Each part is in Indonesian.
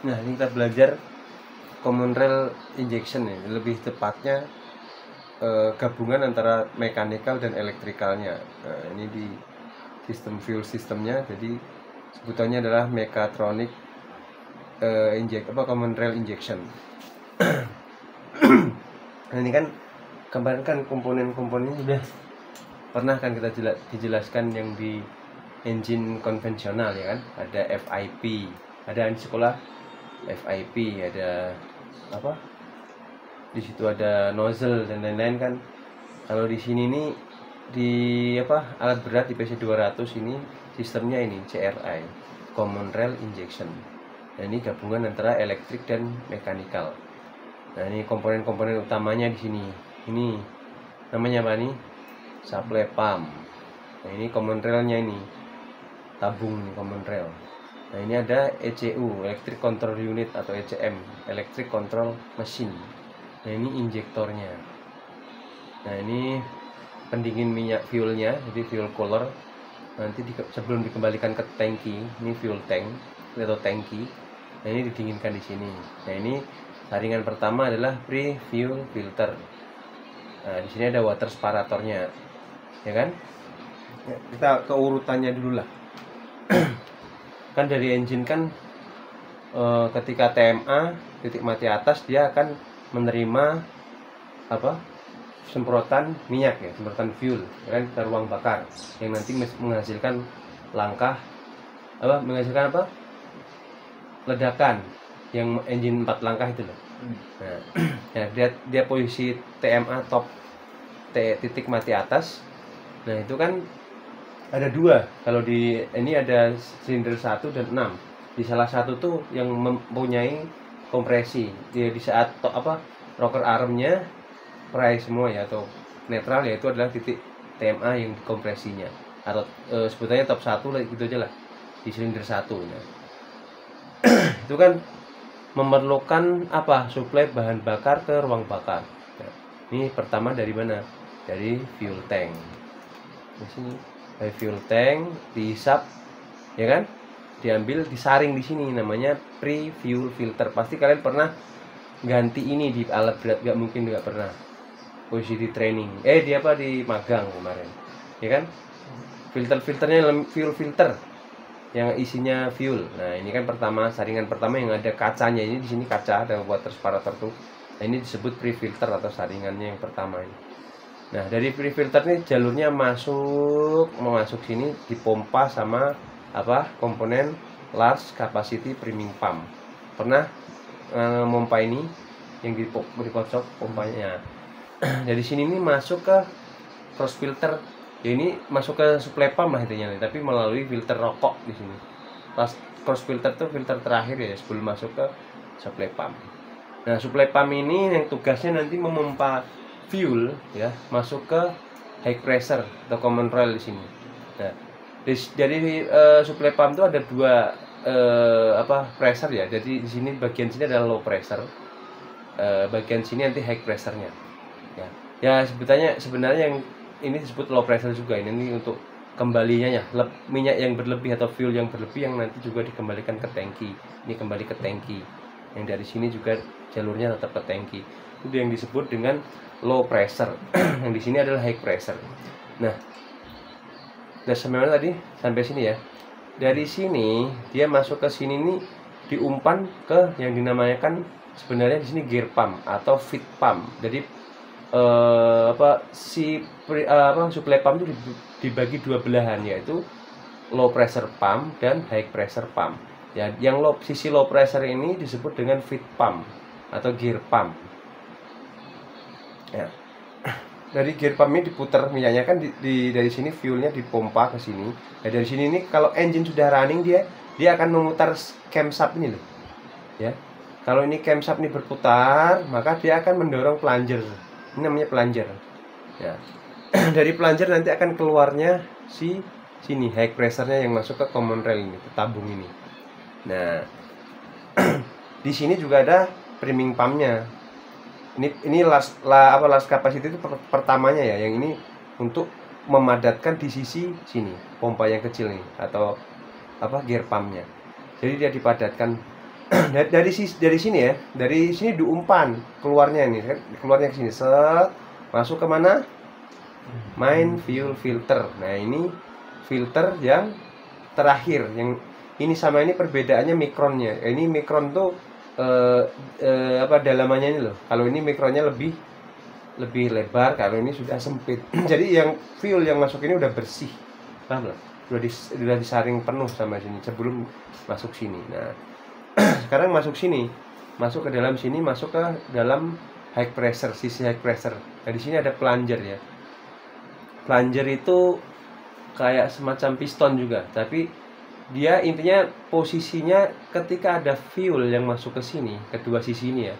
Nah, ini kita belajar common rail injection ya, lebih tepatnya gabungan antara mechanical dan elektrikalnya. Nah, ini di sistem fuel sistemnya, jadi sebutannya adalah mechatronic common rail injection. Nah, ini kan kemarin kan komponen-komponennya sudah pernah kan kita dijelaskan yang di engine konvensional ya kan, ada FIP, ada di sekolah FIP, ada apa, di situ ada nozzle dan lain-lain kan. Kalau di sini nih di alat berat di PC 200 ini sistemnya ini CRI, common rail injection. Nah, ini gabungan antara elektrik dan mechanical. Nah, ini komponen-komponen utamanya di sini. Ini namanya apa nih? Supply pump. Nah, ini common railnya ini. Tabung common rail. Nah, ini ada ECU, Electric Control Unit atau ECM, Electric Control Machine. Nah, ini injektornya. Nah, ini pendingin minyak fuelnya, jadi fuel cooler. Nanti sebelum dikembalikan ke tangki, ini fuel tank atau tangki. Nah, ini didinginkan di sini. Nah, ini saringan pertama adalah pre-fuel filter. Nah, di sini ada water separatornya, ya kan? Ya, kita ke urutannya dulu lah. Kan dari engine kan ketika TMA titik mati atas dia akan menerima semprotan minyak ya, semprotan fuel ya kan, ke ruang bakar yang nanti menghasilkan ledakan yang engine 4 langkah itu loh. Nah, ya, dia posisi TMA top titik mati atas. Nah, itu kan ada dua. Kalau di ini ada silinder 1 dan 6. Di salah satu tuh yang mempunyai kompresi. Dia di saat rocker armnya pry semua ya, atau netral, yaitu adalah titik TMA yang kompresinya. Atau sebutannya top 1 lah, gitu aja lah. Di silinder 1. Nah, itu kan memerlukan suplai bahan bakar ke ruang bakar. Nah, ini pertama dari mana? Dari fuel tank. Di sini dari fuel tank dihisap, ya kan? Diambil, disaring di sini, namanya pre-fuel filter. Pasti kalian pernah ganti ini di alat berat, nggak mungkin nggak pernah. Posisi di training, di magang kemarin, ya kan? Filternya fuel filter yang isinya fuel. Nah, ini kan pertama, saringan pertama yang ada kacanya. Ini di sini kaca, ada water separator tuh. Nah, ini disebut pre-filter atau saringannya yang pertama ini. Nah, dari pre-filter ini jalurnya masuk sini, dipompa sama komponen large capacity priming pump. Pernah mompa ini yang dikocok pompanya. Dari sini ini masuk ke cross filter. Ya, ini masuk ke supply pump lah intinya, tapi melalui filter rokok di sini. Pas cross filter tuh filter terakhir ya, sebelum masuk ke supply pump. Nah, supply pump ini yang tugasnya nanti memompa fuel ya masuk ke high pressure atau common rail di sini. Nah, dari supply pump itu ada dua pressure ya. Jadi di sini bagian sini adalah low pressure. Bagian sini nanti high pressure-nya. Ya sebenarnya yang ini disebut low pressure juga. Ini untuk kembalinya ya, minyak yang berlebih atau fuel yang berlebih yang nanti juga dikembalikan ke tangki. Ini kembali ke tangki. Yang dari sini juga jalurnya tetap ke tangki. Itu yang disebut dengan low pressure. Yang di sini adalah high pressure. Nah, udah sampai mana tadi? Sampai sini ya. Dari sini dia masuk ke sini nih, diumpan ke yang dinamakan sebenarnya di sini gear pump atau feed pump. Jadi supply pump itu dibagi dua belahan, yaitu low pressure pump dan high pressure pump. Ya, yang sisi low pressure ini disebut dengan feed pump atau gear pump. Ya. Dari gear pump ini diputar minyaknya kan dari sini fuelnya dipompa ke sini. Nah, dari sini ini kalau engine sudah running dia akan memutar camshaft ini loh. Ya. Kalau ini camshaft ini berputar, maka dia akan mendorong plunger. Ini namanya plunger. Ya. Dari plunger nanti akan keluarnya sini high pressure-nya yang masuk ke common rail ini, ke tabung ini. Nah, di sini juga ada priming pump-nya. Ini last capacity itu pertamanya ya, yang ini untuk memadatkan di sisi sini, pompa yang kecil nih atau gear pump-nya. Jadi dia dipadatkan dari sini ya, dari sini diumpan keluarnya ini, keluarnya ke sini, set, masuk ke mana? Main fuel filter. Nah ini filter yang terakhir, yang ini sama ini perbedaannya mikronnya. Ini mikron tuh apa dalamannya ini loh. Kalau ini mikronnya lebih lebar, kalau ini sudah sempit. Jadi yang fuel yang masuk ini udah bersih, paham lah? Udah disaring penuh sama sini sebelum masuk sini. Nah sekarang masuk sini, masuk ke dalam sini, masuk ke dalam high pressure, sisi high pressure. Nah di sini ada plunger ya. Plunger itu kayak semacam piston juga, tapi dia intinya posisinya ketika ada fuel yang masuk ke sini, kedua sisi ini ya.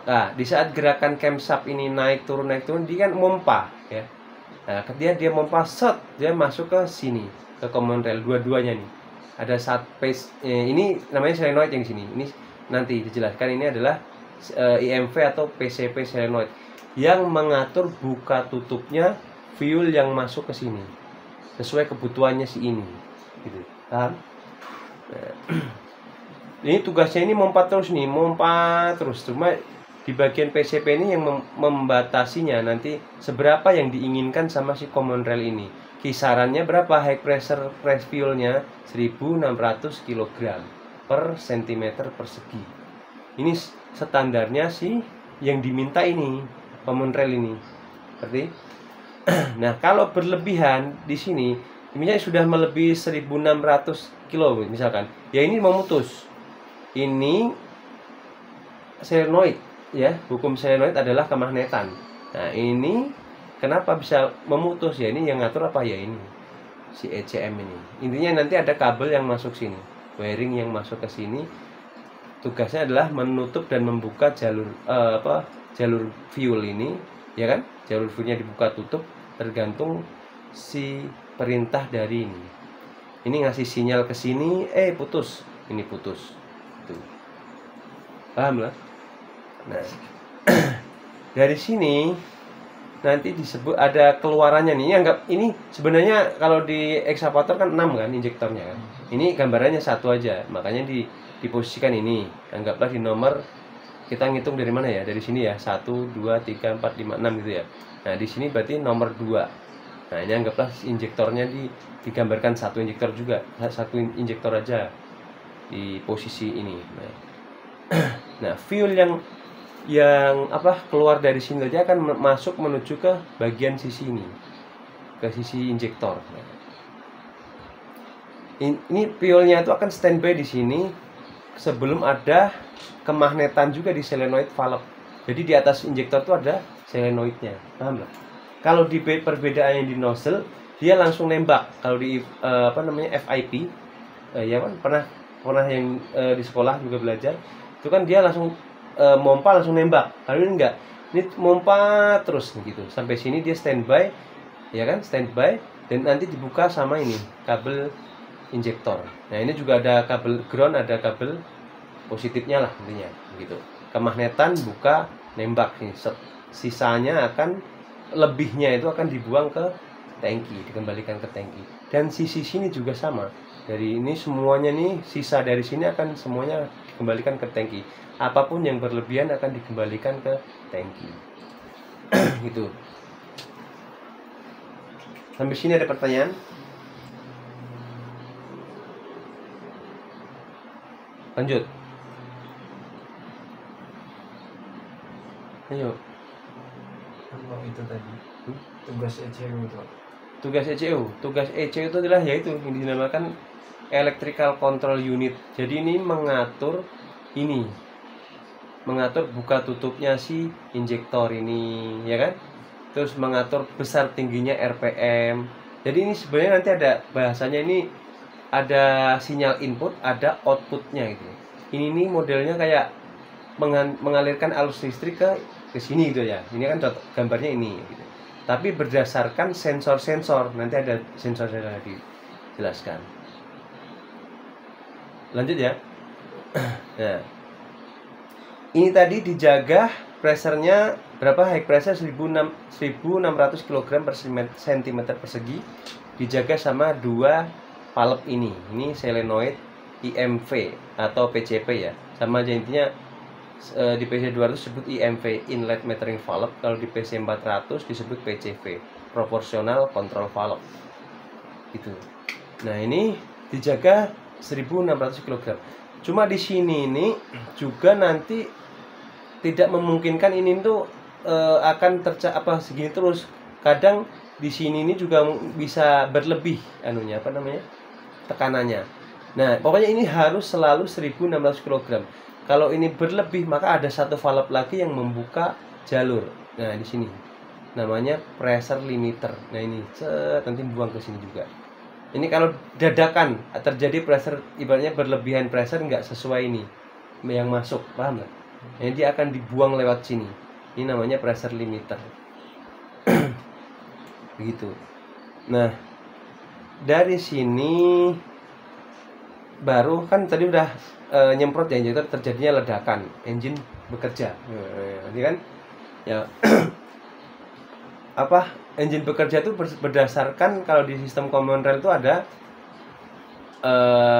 Nah, di saat gerakan camshaft ini naik turun, dia kan mompa ya. Nah, ketika dia mompa set, dia masuk ke sini, ke common rail dua-duanya nih. Ada pace ini namanya solenoid yang di sini. Ini nanti dijelaskan, ini adalah IMV atau PCP solenoid yang mengatur buka tutupnya fuel yang masuk ke sini sesuai kebutuhannya si ini, gitu. Paham? Nah, ini tugasnya ini mompa terus nih, mompa terus. Cuma di bagian PCP ini yang membatasinya nanti seberapa yang diinginkan sama si common rail ini. Kisarannya berapa high pressure fuelnya? 1600 kg per cm persegi. Ini standarnya sih yang diminta ini common rail ini. Seperti nah, kalau berlebihan di sini, misalnya sudah melebihi 1600 kilo misalkan, ya ini memutus. Ini solenoid ya, hukum solenoid adalah kemagnetan. Nah, ini kenapa bisa memutus ya? Ini yang ngatur apa ya? Ini si ECM ini. Intinya nanti ada kabel yang masuk sini, wiring yang masuk ke sini. Tugasnya adalah menutup dan membuka jalur jalur fuel ini, ya kan? Jalur fuelnya dibuka tutup tergantung si perintah dari ini. Ini ngasih sinyal ke sini, putus, ini putus. Tuh. Paham lah? Nah, dari sini nanti disebut ada keluarannya nih. Ini sebenarnya kalau di ekskavator kan 6 kan injektornya kan. Ini gambarannya satu aja, makanya diposisikan ini. Anggaplah di nomor, kita ngitung dari mana ya? Dari sini ya, 1, 2, 3, 4, 5, 6 gitu ya. Nah di sini berarti nomor 2. Nah ini anggaplah injektornya digambarkan satu injektor juga, satu injektor aja di posisi ini. Nah fuel yang keluar dari sini aja akan masuk menuju ke bagian sisi ini, ke sisi injektor. Ini fuelnya itu akan standby di sini sebelum ada kemagnetan juga di solenoid valve. Jadi di atas injektor itu ada solenoidnya, paham lah? Kalau di perbedaannya di nozzle, dia langsung nembak. Kalau di FIP, ya kan pernah yang di sekolah juga belajar, itu kan dia langsung mompa langsung nembak. Kalau ini enggak, ini mompa terus gitu sampai sini dia standby, ya kan, standby, dan nanti dibuka sama ini kabel injektor. Nah ini juga ada kabel ground, ada kabel positifnya lah intinya gitu. Kemagnetan buka nembak nih, sisanya lebihnya itu akan dibuang ke tangki, dikembalikan ke tangki. Dan sisi sini juga sama. Dari ini semuanya nih, sisa dari sini akan semuanya dikembalikan ke tangki. Apapun yang berlebihan akan dikembalikan ke tangki. Gitu. Sampai sini ada pertanyaan? Lanjut. Ayo. Apa itu tadi? Tugas ECU itu. Tugas ECU itu adalah yaitu yang dinamakan Electrical Control Unit. Jadi ini mengatur buka tutupnya si injektor ini, ya kan? Terus mengatur besar tingginya RPM. Jadi ini sebenarnya nanti ada bahasanya, ini ada sinyal input, ada outputnya gitu. Ini nih modelnya kayak mengalirkan arus listrik ke sini gitu ya. Ini kan gambarnya ini gitu. Tapi berdasarkan sensor-sensor, nanti ada sensor-sensor lagi dijelaskan. Lanjut ya. Nah, ini tadi dijaga pressure-nya berapa? High pressure 1600 kg per cm persegi, dijaga sama dua valve ini. Ini solenoid IMV atau PCP ya, sama aja intinya. Di PC200 disebut IMV, Inlet Metering Valve. Kalau di PC400 disebut PCV, Proportional Control Valve gitu. Nah ini dijaga 1600 kg. Cuma di sini ini juga nanti tidak memungkinkan ini tuh akan segini terus. Kadang di sini ini juga bisa berlebih anunya apa namanya, tekanannya. Nah pokoknya ini harus selalu 1600 kg. Kalau ini berlebih maka ada satu valve lagi yang membuka jalur. Nah di sini namanya pressure limiter. Nah ini nanti buang ke sini juga. Ini kalau dadakan terjadi pressure, ibaratnya berlebihan pressure nggak sesuai ini yang masuk, paham nggak? Ini dia akan dibuang lewat sini. Ini namanya pressure limiter. Begitu. Nah dari sini baru kan tadi udah nyemprot ya injektor, terjadinya ledakan, engine bekerja. Ini kan ya apa, engine bekerja itu berdasarkan, kalau di sistem common rail itu ada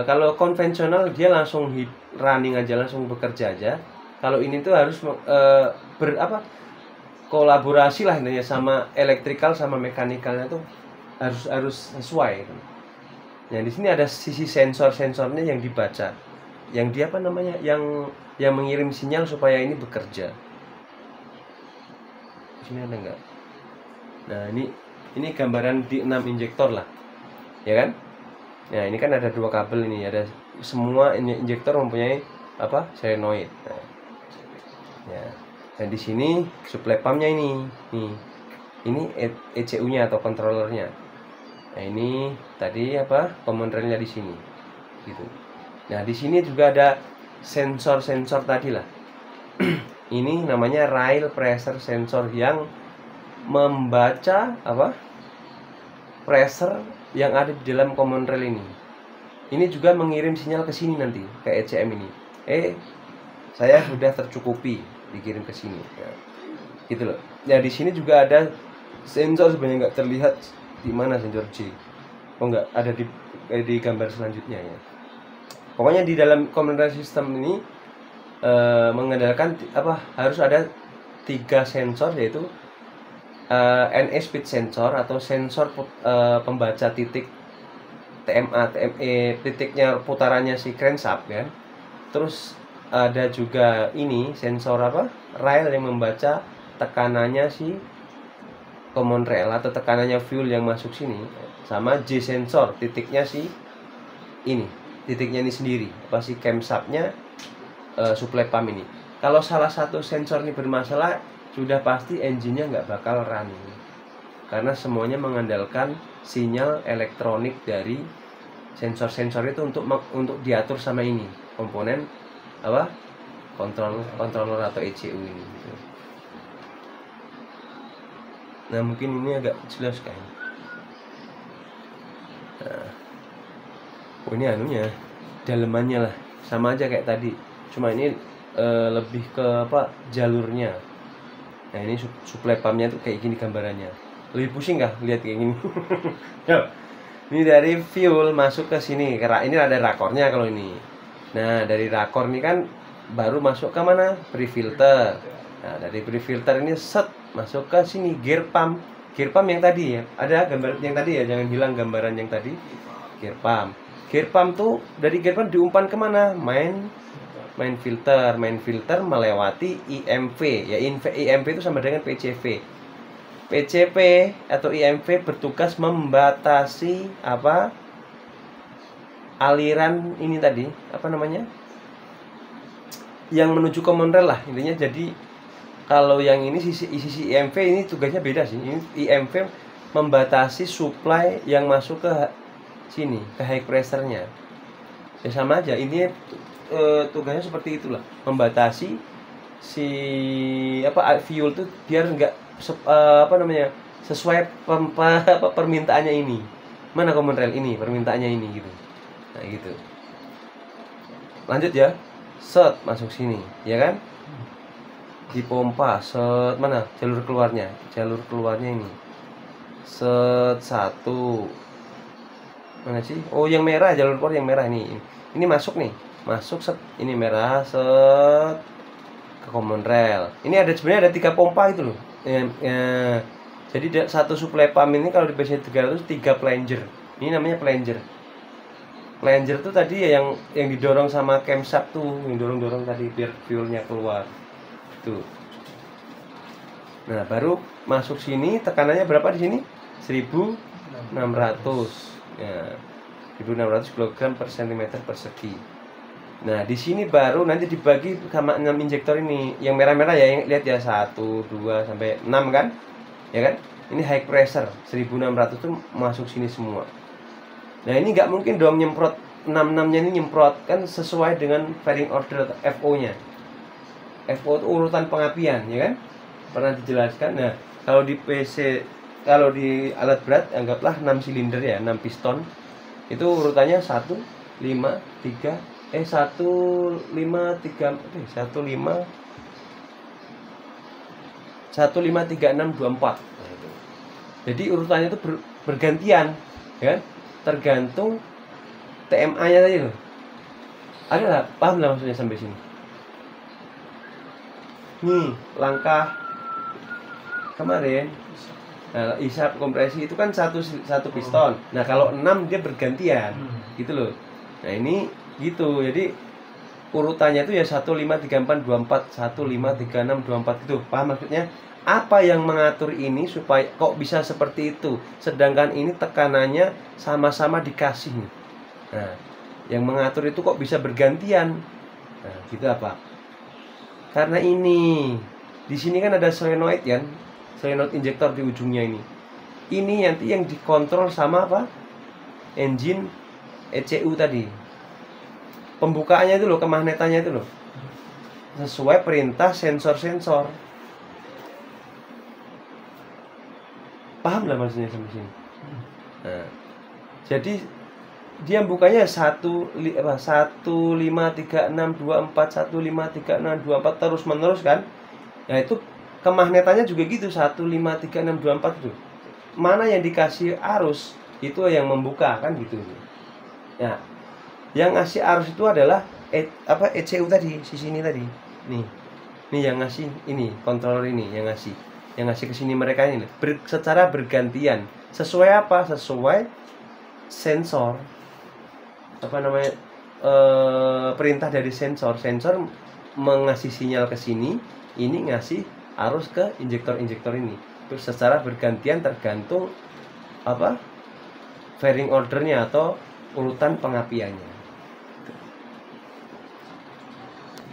kalau konvensional dia langsung running aja, langsung bekerja aja. Kalau ini tuh harus kolaborasi lah intinya, sama elektrikal sama mekanikalnya tuh harus sesuai. Nah di sini ada sisi sensornya yang dibaca, yang dia apa namanya, yang mengirim sinyal supaya ini bekerja. Di sini ada nggak? Nah ini gambaran di 6 injektor lah, ya kan? Nah ini kan ada 2 kabel ini, ada semua injektor mempunyai apa, solenoid. Nah, ya. Dan di sini supply pumpnya ini ECU-nya atau controllernya. Nah ini tadi apa, common rail-nya di sini, gitu. Nah di sini juga ada sensor tadi lah. Ini namanya rail pressure sensor yang membaca apa, pressure yang ada di dalam common rail ini. Ini juga mengirim sinyal ke sini nanti, ke ECM ini. Saya sudah tercukupi, dikirim ke sini. Ya, gitu loh. Ya di sini juga ada sensor, sebenarnya nggak terlihat di mana sensor J. Oh nggak ada di gambar selanjutnya ya. Pokoknya di dalam common rail system ini mengandalkan apa, harus ada 3 sensor, yaitu NA speed sensor atau sensor pembaca titik TMA, TME, titiknya putarannya si crankshaft kan. Terus ada juga ini sensor apa, rail yang membaca tekanannya si common rail atau tekanannya fuel yang masuk sini, sama J sensor titiknya si ini, titiknya ini sendiri, apa si camshaftnya supply pump ini. Kalau salah satu sensor ini bermasalah, sudah pasti engine-nya nggak bakal running, karena semuanya mengandalkan sinyal elektronik dari sensor-sensor itu untuk diatur sama ini komponen apa, controller atau ECU ini gitu. Nah mungkin ini agak jelas kan. Nah, ini anunya, dalemannya lah, sama aja kayak tadi, cuma ini lebih ke apa, jalurnya. Nah ini supply pumpnya tuh kayak gini gambarannya. Lebih pusing kah lihat kayak gini? Ini dari fuel masuk ke sini. Ini ada rakornya kalau ini. Nah dari rakor ini kan baru masuk ke mana? Pre-filter. Nah dari pre-filter ini masuk ke sini gear pump. Gear pump yang tadi ya, ada gambar yang tadi ya, jangan hilang gambaran yang tadi. Gear pump. Gear pump tuh dari gear pump diumpan kemana? Main filter melewati IMV ya. IMV itu sama dengan PCV. PCP atau IMV bertugas membatasi apa, aliran ini tadi, apa namanya, yang menuju common rail lah intinya. Jadi kalau yang ini sisi IMV ini tugasnya beda sih. Ini IMV membatasi supply yang masuk ke sini, ke high pressure-nya. Ya sama aja, ini tugasnya seperti itulah, membatasi si apa, fuel tuh biar enggak apa namanya, sesuai permintaannya ini. Mana common rail ini permintaannya ini gitu. Nah gitu. Lanjut ya. Masuk sini, ya kan? Dipompa, mana jalur keluarnya? Jalur keluarnya ini. Satu. Mana sih? Oh, yang merah, jalur keluar yang merah ini. ini masuk nih, masuk set, ini merah set ke common rail. Ini ada sebenarnya ada 3 pompa itu loh. Jadi satu suplai pump ini kalau di PC 300 3 plunger. Ini namanya plunger. Plunger tuh tadi ya yang didorong sama camshaft tuh, yang dorong-dorong tadi biar fuelnya keluar. Tuh. Nah, baru masuk sini, tekanannya berapa di sini? 1600. Ya. 1600 kg per cm persegi. Nah, di sini baru nanti dibagi sama 6 injektor ini. Yang merah-merah ya, yang lihat ya 1, 2 sampai 6 kan? Ya kan? Ini high pressure, 1600 tuh masuk sini semua. Nah, ini nggak mungkin dong nyemprot 66-nya ini nyemprot, kan sesuai dengan fairing order FO-nya. FO itu urutan pengapian, ya kan? Pernah dijelaskan. Nah, kalau di PC, kalau di alat berat anggaplah 6 silinder ya, 6 piston. Itu urutannya 1 5 3 15 3 6 2 4. Jadi urutannya itu bergantian, ya kan? Tergantung TMA-nya tadi loh. Ada lah, paham lah maksudnya sampai sini. Nih, langkah kemarin. Nah, isap kompresi itu kan satu piston. Nah, kalau 6 dia bergantian. Gitu loh. Nah, ini gitu. Jadi urutannya itu ya 1 5 3 4 2 4, 1 5 3 6 2 4 gitu. Paham maksudnya? Apa yang mengatur ini supaya kok bisa seperti itu? Sedangkan ini tekanannya sama-sama dikasih. Nah, yang mengatur itu kok bisa bergantian? Nah, gitu apa? Karena ini di sini kan ada solenoid kan? Solenoid injektor di ujungnya ini. Ini nanti yang dikontrol sama apa? Engine ECU tadi. Pembukaannya itu loh, kemagnetannya itu loh. Sesuai perintah sensor-sensor. Paham lah maksudnya sampai sini. Nah, jadi dia bukanya 1 5 3 6 2 4 1 5 3 6 2 4 terus menerus kan? Ya itu kemagnetannya juga gitu 1 5 3 6 2 4 itu. Mana yang dikasih arus itu yang membuka kan gitu. Ya. Yang ngasih arus itu adalah ECU tadi, sisi ini tadi. Nih. Nih yang ngasih ini, controller ini yang ngasih. Yang ngasih ke sini mereka ini secara bergantian. Sesuai apa? Sesuai sensor. Apa namanya? Perintah dari sensor. Sensor mengasih sinyal ke sini, ini ngasih arus ke injektor-injektor ini. Terus secara bergantian tergantung apa? Fairing ordernya atau urutan pengapiannya.